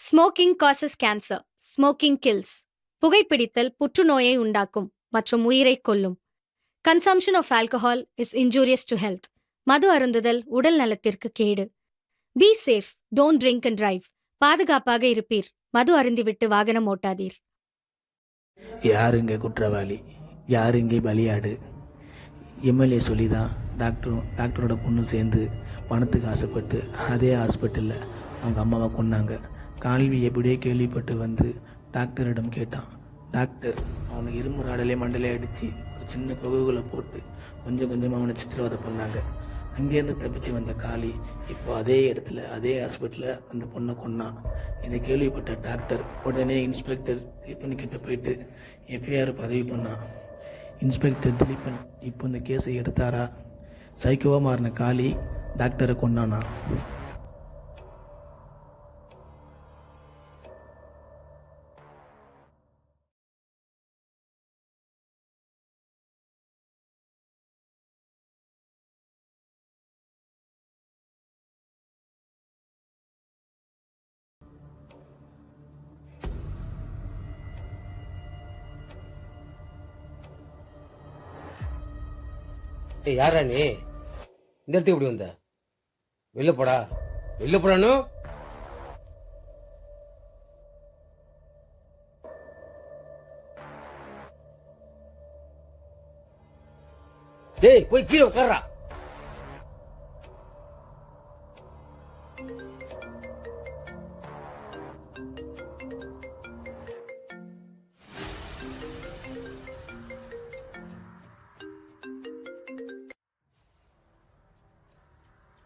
Smoking causes cancer. Smoking kills. புகைப்பிடித்தல் புற்றுநோயை உண்டாக்கும் மற்றும் உயிரைக் கொல்லும். Consumption of alcohol is injurious to health. மது அருந்துதல் உடல் நலத்திற்கு கேடு. Be safe. Don't drink and drive. பாதுகாப்பாக இருப்பீர். மது அருந்திவிட்டு வாகனம் ஓட்டாதீர். யார் இங்கே குற்றவாளி, யார் இங்கே பலியாடு? எம்எல்ஏ சொல்லி தான் டாக்டரோட பொண்ணு சேர்ந்து பணத்துக்கு ஆசைப்பட்டு அதே ஹாஸ்பிட்டலில் அவங்க அம்மாவை கொன்னாங்க. கால்வி எப்படியே கேள்விப்பட்டு வந்து டாக்டரிடம் கேட்டான். டாக்டர் அவனுக்கு இரும்பு ராடலே மண்டலே அடித்து ஒரு சின்ன கொகுகளை போட்டு கொஞ்சம் கொஞ்சமாக அவனை சித்திரவதை பண்ணாங்க. அங்கேருந்து தப்பிச்சு வந்த காளி இப்போ அதே இடத்துல அதே ஹாஸ்பிட்டலில் அந்த பொண்ணை கொன்னான். இதை கேள்விப்பட்ட டாக்டர் உடனே இன்ஸ்பெக்டர் திலீபன் கிட்ட போயிட்டு எஃப்ஐஆர் பதிவு பண்ணான். இன்ஸ்பெக்டர் திலீபன் இப்போ இந்த கேஸை எடுத்தாரா? சைக்கோவாக மாறின காளி டாக்டரை கொன்னானா? ஏய் யாரா நீ? இந்த இடத்துக்கு எப்படி வந்த? வெளில போடா, வெளில போடானு. டேய் போய் கீழே உட்கார்றா.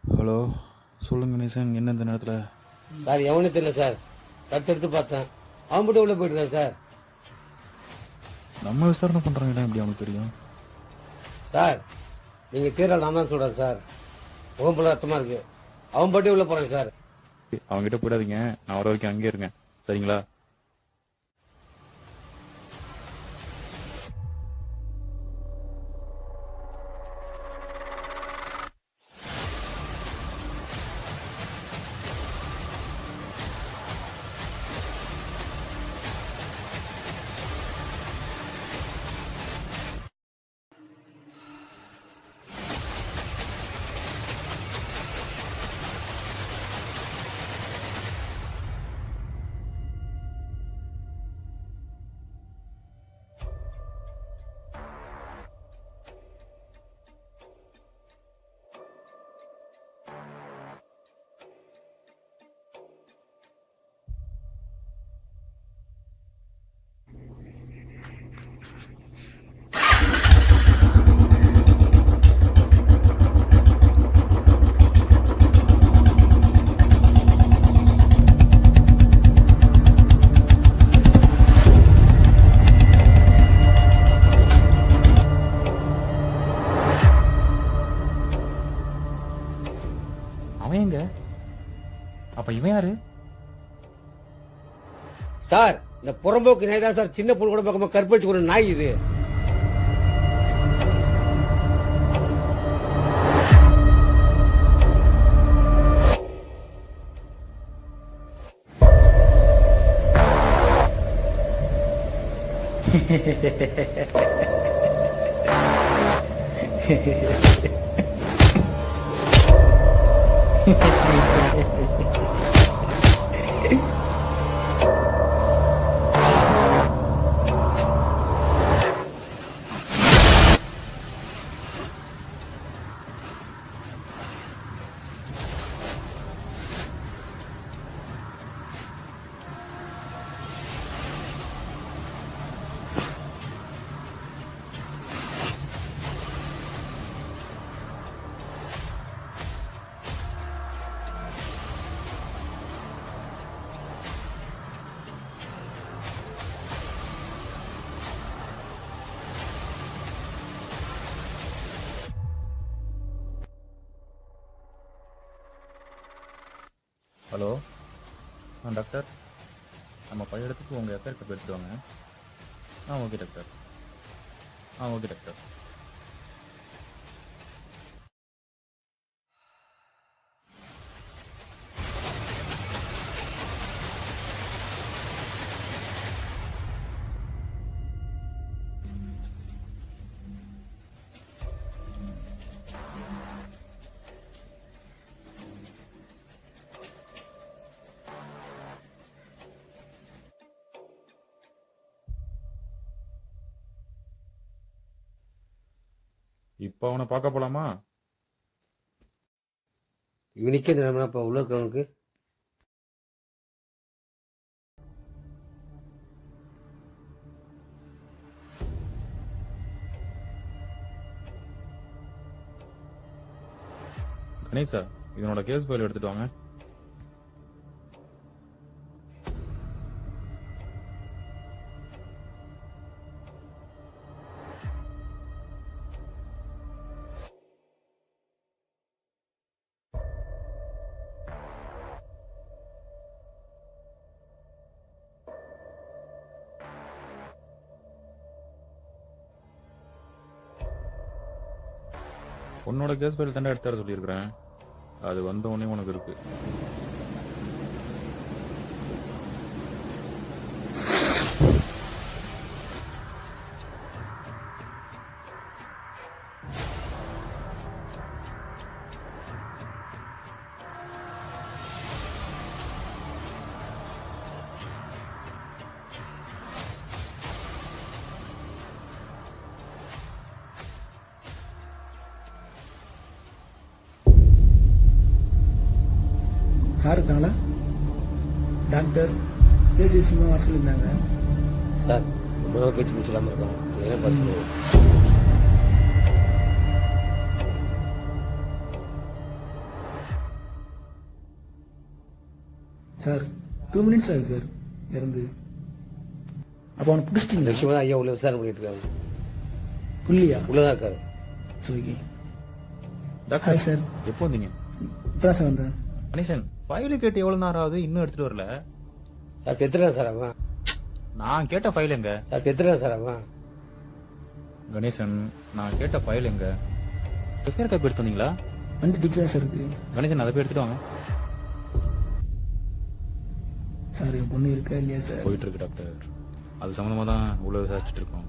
ஹலோ, சொல்லுங்கள் நேசன், என்ன இந்த நேரத்தில்? சார் எவனு தெரியல சார், கத்தெடுத்து பார்த்தேன், அவன் மட்டும் உள்ள போயிட்டு சார். நம்ம விசாரணை பண்ணுறாங்க, இடம் எப்படி அவனுக்கு தெரியும்? சார் நீங்கள் தீரா நான் தான் சொல்கிறேன் சார். முகம் போல ரத்தமாக இருக்கு, அவன் பாட்டே உள்ள போகிறான் சார். அவங்ககிட்ட போயிடாதீங்க, நான் வர வரைக்கும் அங்கேயே இருங்க, சரிங்களா? அவன் எங்க? அப்ப இவன் யாரு? சார் இந்த புறம்போக்கு நாய் தான் சார், சின்ன பொண்ணு கூட பார்க்காம கற்பழிச்சு ஒரு நாய் இது. ஹலோ, டாக்டர், நம்ம பழைய இடத்துக்கு உங்கள் எஃப்ஐஆர் காப்பி எடுத்துட்டு வாங்க. Okay doctor. Okay doctor. இப்போ அவனை பார்க்க போலாமா? இவனுக்கே இந்த நிலைமை இப்போ உள்ள இருக்கிறவனுக்கு. கணேசா, இதனோட கேஸ் ஃபைல் எடுத்துட்டு வாங்க. உன்னோட கேஸ் ஃபைல் தாண்டா எடுத்து தர சொல்லியிருக்கிறேன். அது வந்த உடனே உனக்கு இருக்கு. சார் இருக்காங்களா? டாக்டர் பேசி விஷயமா வர சொல்லியிருந்தாங்க. சார் ரொம்ப நாள் பேச்சு முடிச்சலாமல் இருக்கோம். என்ன பார்த்து சார் 2 மினிட்ஸ் ஆகுது சார் இறந்து. அப்போ அவனை இந்த பிடிச்சிட்டீங்களா? விஷயமா தான் ஐயா உள்ள விசாரணை பண்ணிட்டு இருக்காங்க. புள்ளியா? உள்ளதான் இருக்காரு. சரி டாக்டர் ஹாய் சார். எப்போ வந்தீங்க? இப்பதான் சார் வந்தேன். கணேசன், ஃபைலு கேட்டு எவ்வளவு நேரம் ஆகுது, இன்னும் எடுத்துட்டு வரல? சார் செத்துறான் சார் அவன். நான் கேட்ட ஃபைல் எங்க? சார் செத்துறான் சார் அவன். கணேசன், நான் கேட்ட ஃபைல் எங்க? எஃப்ஐஆர் காப்பி எடுத்து வந்தீங்களா? வண்டி டிக்கெட் சார் இருக்கு. கணேசன், அதை போய் எடுத்துட்டு வாங்க. சார் என் பொண்ணு இருக்கா இல்லையா சார்? போயிட்டு இருக்கு டாக்டர். அது சம்பந்தமா தான் உள்ள விசாரிச்சுட்டு இருக்கோம்.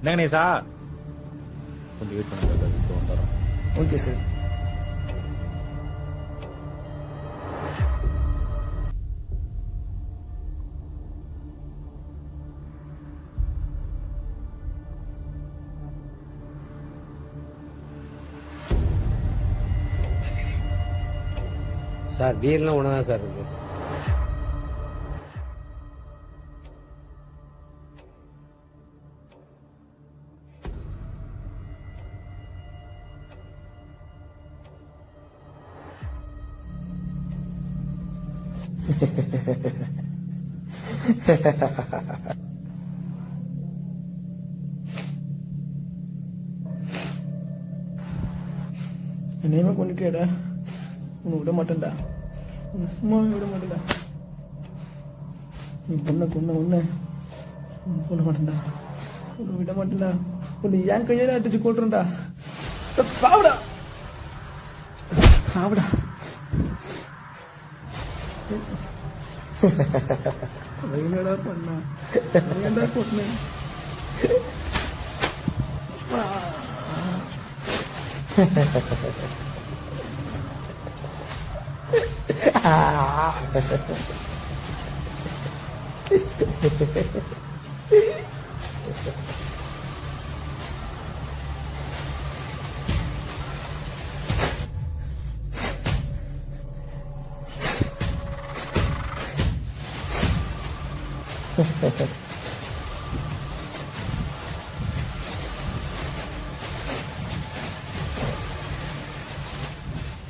என்ன கணேசா, கொஞ்சம் வெயிட் பண்ணுங்க டாக்டர், இப்போ வந்துடுறோம். Okay sir. சார் டீல்லாம் ஒன்று தான் சார் இருக்கு. என்னையுமே கொண்டுட்டேடா. உன்னை விட மாட்டேன்டா. உன்னை சும்மாவே விட மாட்டேன்டா. நீ பொண்ணை கொன்ன கொல்ல மாட்டேன்டா. உன்னை விட மாட்டேன்டா. உன்னை என் கையில அடிச்சு கொள்றேன்டா. சாவுடா சாவுடா. என்னடா பண்ணா? என்னடா கொன்னேன்?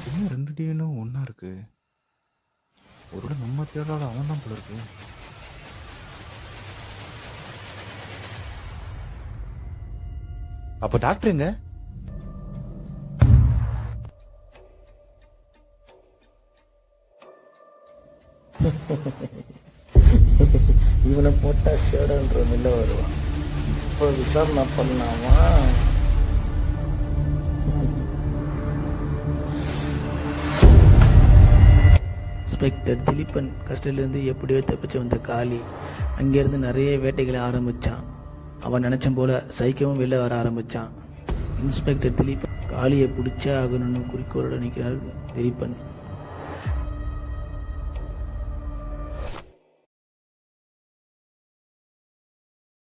இன்னும் 2 டிஎன்ஏ ஒன்னா இருக்கு. ஒருவேளை நம்ம தேடாத அவன் தான் போல இருக்கு. அப்ப டாக்டர் எங்க? இவனை போட்டா ஷேடன்ற மில்ல வருவான். இப்போ விசாரணை பண்ணாமா? இன்ஸ்பெக்டர் திலீபன் கஸ்டடியிலேருந்து எப்படியோ தப்பிச்சு வந்த காளி அங்கேருந்து நிறைய வேட்டைகளை ஆரம்பித்தான். அவன் நினச்ச போல சைக்கவும் வெளில வர ஆரம்பித்தான். இன்ஸ்பெக்டர் திலீபன் காளியை பிடிச்சே ஆகணும்னு குறிக்கோளோட நிற்கிறார் திலீபன்.